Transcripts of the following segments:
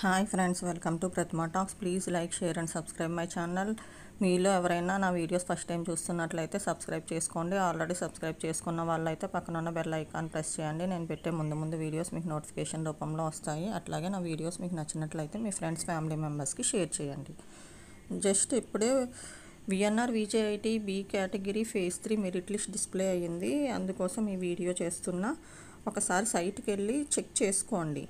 Hi friends, welcome to Pratima talks. Please like, share and subscribe my channel. మీలో ఎవరైనా నా videos first time చూస్తున్నట్లయితే subscribe చేసుకోండి. Already subscribe చేసుకున్న వాళ్ళైతే పక్కన ఉన్న బెల్ ఐకాన్ ప్రెస్ చేయండి. నేను పెట్టే ముందు వీడియోస్ మీకు నోటిఫికేషన్ రూపంలో వస్తాయి. అట్లాగే నా వీడియోస్ మీకు నచ్చినట్లయితే మీ ఫ్రెండ్స్, ఫ్యామిలీ మెంబర్స్కి షేర్ చేయండి. జస్ట్ ఇప్పుడే VNR VJIT B category phase 3 merit list display అయ్యింది. అందుకోసం ఈ వీడియో చేస్తున్నా. ఒకసారి సైట్కి వెళ్ళి చెక్ చేసుకోండి.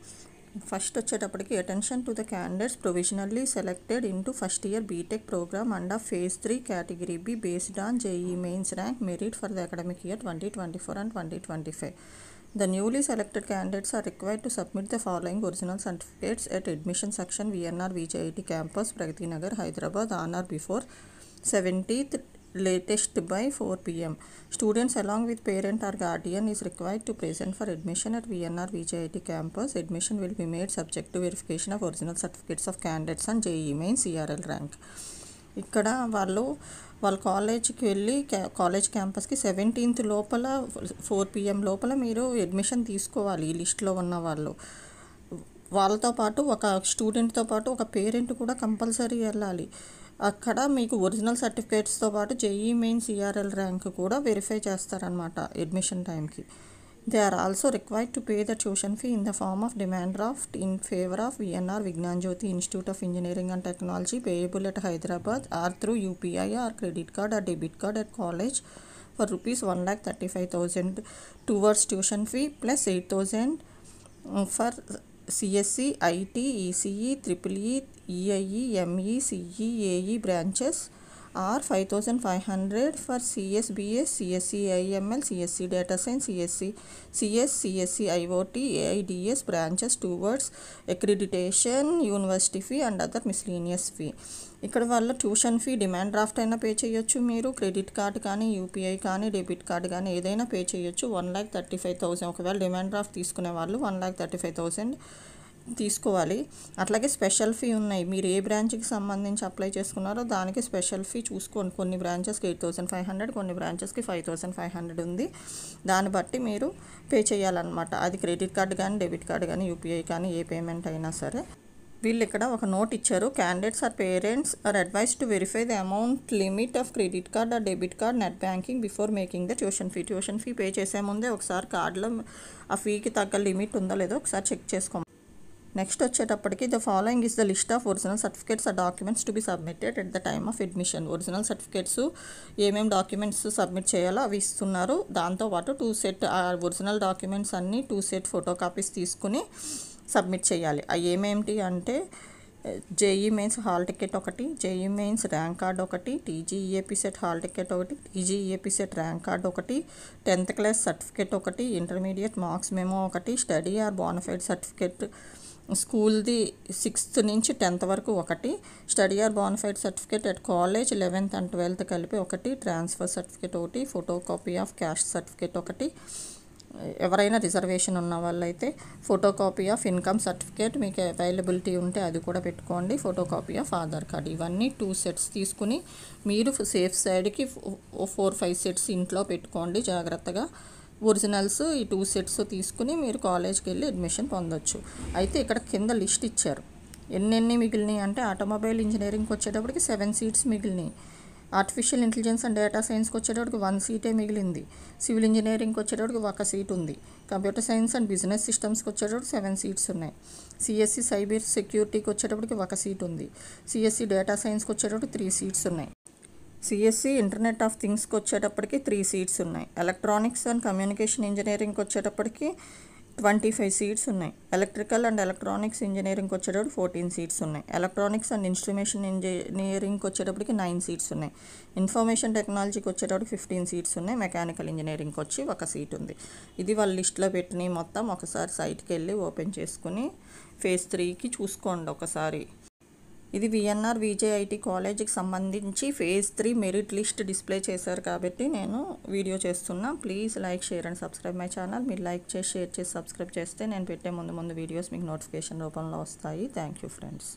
ఫస్ట్ వచ్చేటప్పటికి attention to the candidates provisionally selected into first year BTech program under phase 3 category B based on JEE Mains rank merit for the academic year 2024 and 2025. The newly selected candidates are required to submit the following original certificates at admission section VNR VJIT campus Pragati Nagar, Hyderabad on or before 17th latest by 4 p.m. Students along with parent or guardian is required to present for admission at VNR VJIT campus. Admission will be made subject to verification of original certificates of candidates and JEE mains CRL rank. ఇక్కడ వాళ్ళ కాలేజ్కి వెళ్ళి college క్యాంపస్కి 17th లోపల 4 p.m. లోపల మీరు admission తీసుకోవాలి. ఈ లిస్ట్లో ఉన్న వాళ్ళతో పాటు ఒక స్టూడెంట్తో పాటు ఒక పేరెంట్ కూడా కంపల్సరీ వెళ్ళాలి. అక్కడ మీకు ఒరిజినల్ సర్టిఫికేట్స్తో పాటు జేఈ మెయిన్ సిఆర్ఎల్ ర్యాంక్ కూడా వెరిఫై చేస్తారనమాట అడ్మిషన్ టైంకి. They are also required to pay the tuition fee in the form of demand draft in favour of VNR Vignana Jyothi Institute of Engineering and Technology payable at Hyderabad or through UPI or credit card or debit card at college for rupees 1,35,000 towards tuition fee plus 8,000 for CSE, IT, ECE, EEE, EIE, ME, CE, AE branches or 5,500 for CSBS, CSE IML, CSE Data Science, CSE IoT, AIDS branches towards accreditation, university fee and other miscellaneous fee. ఇక్కడ వాళ్ళ tuition fee demand draft అయినా pay చేయొచ్చు, మీరు credit card కానీ UPI కానీ debit card కానీ ఏదైనా pay చేయొచ్చు. 1,35,000. ఒకవేళ డిమాండ్ డ్రాఫ్ట్ తీసుకునే వాళ్ళు 1,35,000 తీసుకోవాలి. అట్లాగే స్పెషల్ ఫీ ఉన్నాయి. మీరు ఏ బ్రాంచ్కి సంబంధించి అప్లై చేసుకున్నారో దానికి స్పెషల్ ఫీ చూసుకోండి. కొన్ని బ్రాంచెస్కి 8,500, కొన్ని బ్రాంచెస్కి 5,500 ఉంది. దాన్ని బట్టి మీరు పే చేయాలన్నమాట. అది క్రెడిట్ కార్డ్ కానీ డెబిట్ కార్డ్ కానీ యూపీఐ కానీ ఏ పేమెంట్ అయినా సరే. వీళ్ళు ఇక్కడ ఒక నోట్ ఇచ్చారు. Candidates or parents are advise to verify the amount limit of credit card or debit card net banking before making the tuition fee pay చేసే ముందే ఒకసారి కార్డులో ఆ ఫీకి తగ్గ లిమిట్ ఉందో లేదో ఒకసారి చెక్ చేసుకోండి. నెక్స్ట్ వచ్చేటప్పటికి the following is the list of original certificates or documents to be submitted at the time of admission. Original certificates ఏమేమి డాక్యుమెంట్స్ సబ్మిట్ చేయాలో అవి ఇస్తున్నారు. దాంతోపాటు 2 సెట్ ఒరిజినల్ డాక్యుమెంట్స్ అన్నీ 2 సెట్ ఫోటో కాపీస్ తీసుకుని సబ్మిట్ చేయాలి. అవి ఏమేమిటి అంటే జేఈ మెయిన్స్ హాల్ టికెట్ ఒకటి, జేఈ మెయిన్స్ ర్యాంక్ కార్డ్ ఒకటి, టీజీఈఏపీ సెట్ హాల్ టికెట్ ఒకటి, టీజీఈఏపీ సెట్ ర్యాంక్ కార్డ్ ఒకటి, 10th క్లాస్ సర్టిఫికేట్ ఒకటి, ఇంటర్మీడియట్ మార్క్స్ మెమో ఒకటి, స్టడీ ఆర్ బోనఫైడ్ సర్టిఫికేట్ స్కూల్ది 6th నుంచి 10th వరకు ఒకటి, study or bonafide certificate at college 11th and 12th కలిపి ఒకటి, ట్రాన్స్ఫర్ సర్టిఫికేట్ ఒకటి, photo copy of caste certificate ఒకటి. ఎవరైనా రిజర్వేషన్ ఉన్న వాళ్ళైతే photo copy of income certificate మీకు అవైలబిలిటీ ఉంటే అది కూడా పెట్టుకోండి. Photo copy of Aadhaar card. ఇవన్నీ 2 సెట్స్ తీసుకుని మీరు సేఫ్ సైడ్కి 4-5 సెట్స్ ఇంట్లో పెట్టుకోండి జాగ్రత్తగా. ఒరిజినల్స్ ఈ 2 సెట్స్ తీసుకుని మీరు కాలేజ్కి వెళ్ళి అడ్మిషన్ పొందొచ్చు. అయితే ఇక్కడ కింద లిస్ట్ ఇచ్చారు. ఎన్ని మిగిలినాయి అంటే ఆటోమొబైల్ ఇంజనీరింగ్కి వచ్చేటప్పటికి 7 సీట్స్ మిగిలినాయి. ఆర్టిఫిషియల్ ఇంటెలిజెన్స్ అండ్ డేటా సైన్స్కి వచ్చేటప్పటికి 1 సీటే మిగిలింది. సివిల్ ఇంజనీరింగ్కి వచ్చేటప్పటికి 1 సీట్ ఉంది. కంప్యూటర్ సైన్స్ అండ్ బిజినెస్ సిస్టమ్స్కి వచ్చేటప్పటికి 7 సీట్స్ ఉన్నాయి. సిఎస్సి సైబర్ సెక్యూరిటీకి వచ్చేటప్పటికి 1 సీట్ ఉంది. సిఎస్సి డేటా సైన్స్కి వచ్చేటప్పటికి 3 సీట్స్ ఉన్నాయి. సిఎస్సి ఇంటర్నెట్ ఆఫ్ థింగ్స్కి వచ్చేటప్పటికి 3 సీట్స్ ఉన్నాయి. ఎలక్ట్రానిక్స్ అండ్ కమ్యూనికేషన్ ఇంజనీరింగ్కి వచ్చేటప్పటికి 25 సీట్స్ ఉన్నాయి. ఎలక్ట్రికల్ అండ్ ఎలక్ట్రానిక్స్ ఇంజనీరింగ్కి వచ్చేటప్పుడు 14 సీట్స్ ఉన్నాయి. ఎలక్ట్రానిక్స్ అండ్ ఇన్స్ట్రుమేషన్ ఇంజనీరింగ్కి వచ్చేటప్పటికి 9 సీట్స్ ఉన్నాయి. ఇన్ఫర్మేషన్ టెక్నాలజీకి వచ్చేటప్పుడు 15 సీట్స్ ఉన్నాయి. మెకానికల్ ఇంజనీరింగ్కి వచ్చి 1 సీట్ ఉంది. ఇది వాళ్ళ లిస్ట్లో పెట్టిన మొత్తం. ఒకసారి సైట్కి వెళ్ళి ఓపెన్ చేసుకుని ఫేజ్ 3కి చూసుకోండి ఒకసారి. ఇది విఎన్ఆర్ విజేఐటి కాలేజ్కి సంబంధించి ఫేజ్ 3 మెరిట్ లిస్ట్ డిస్ప్లే చేశారు కాబట్టి నేను వీడియో చేస్తున్నా. Please like, share and subscribe my channel. మీరు లైక్ చేసి, షేర్ చేసి, సబ్స్క్రైబ్ చేస్తే నేను పెట్టే ముందు వీడియోస్ మీకు నోటిఫికేషన్ రూపంలో వస్తాయి. Thank you friends.